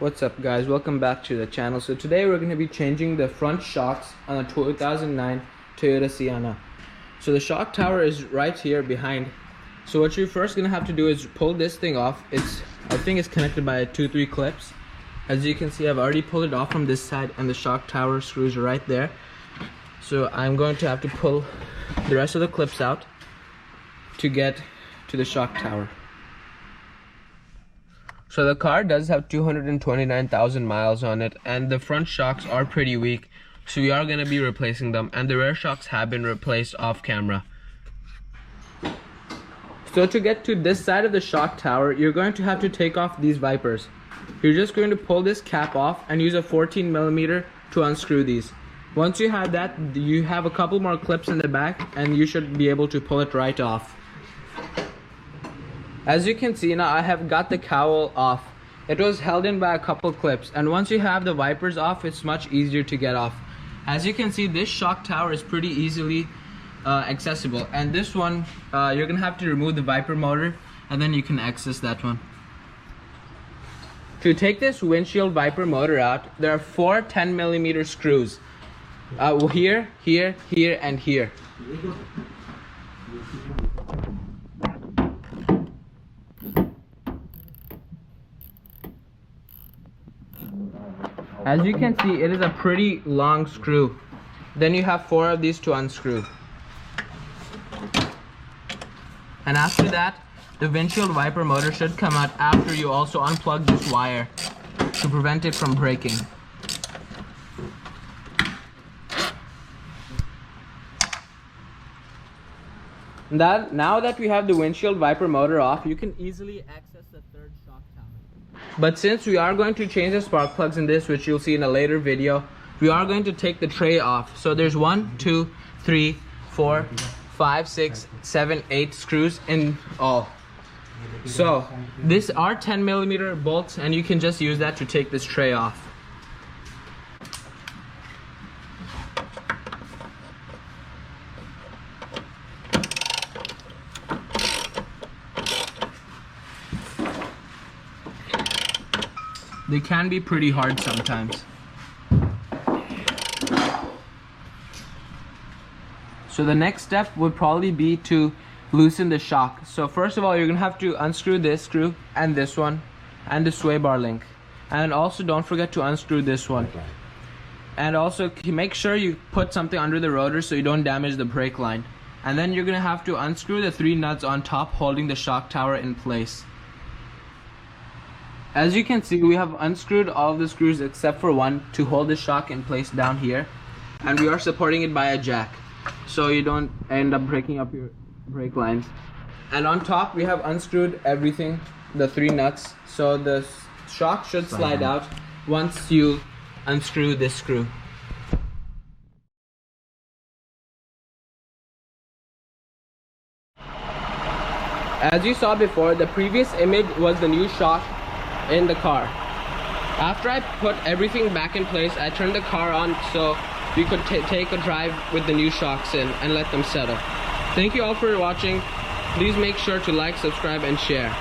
What's up guys, welcome back to the channel. So today we're going to be changing the front shocks on a 2009 Toyota Sienna. So the shock tower is right here behind. So what you're first going to have to do is pull this thing off. I think it's connected by 2-3 clips. As you can see, I've already pulled it off from this side and the shock tower screws are right there. So I'm going to have to pull the rest of the clips out to get to the shock tower. So the car does have 229,000 miles on it, and the front shocks are pretty weak, so we are going to be replacing them, and the rear shocks have been replaced off camera. So to get to this side of the shock tower, you're going to have to take off these wipers. You're just going to pull this cap off and use a 14mm to unscrew these. Once you have that, you have a couple more clips in the back and you should be able to pull it right off. As you can see now, I have got the cowl off. It was held in by a couple clips, and once you have the wipers off, it's much easier to get off. As you can see, this shock tower is pretty easily accessible, and this one you're gonna have to remove the wiper motor and then you can access that one. To take this windshield wiper motor out, there are 4 10mm screws here, here, here, and here. As you can see, it is a pretty long screw. Then you have 4 of these to unscrew. And after that, the windshield wiper motor should come out after you also unplug this wire to prevent it from breaking. Now that we have the windshield wiper motor off, you can easily access the third shock tower. But since we are going to change the spark plugs in this, which you'll see in a later video, we are going to take the tray off. So there's 1, 2, 3, 4, 5, 6, 7, 8 screws in all. So these are 10mm bolts, and you can just use that to take this tray off. They can be pretty hard sometimes. So the next step would probably be to loosen the shock. So first of all, you're gonna have to unscrew this screw and this one and the sway bar link. And also don't forget to unscrew this one. And also make sure you put something under the rotor so you don't damage the brake line. And then you're gonna have to unscrew the 3 nuts on top holding the shock tower in place. As you can see, we have unscrewed all of the screws except for one to hold the shock in place down here, and we are supporting it by a jack so you don't end up breaking up your brake lines. And on top we have unscrewed everything, the 3 nuts, so the shock should slide out once you unscrew this screw. As you saw before, the previous image was the new shock in the car. After I put everything back in place, I turned the car on so we could take a drive with the new shocks in and let them settle. Thank you all for watching. Please make sure to like, subscribe, and share.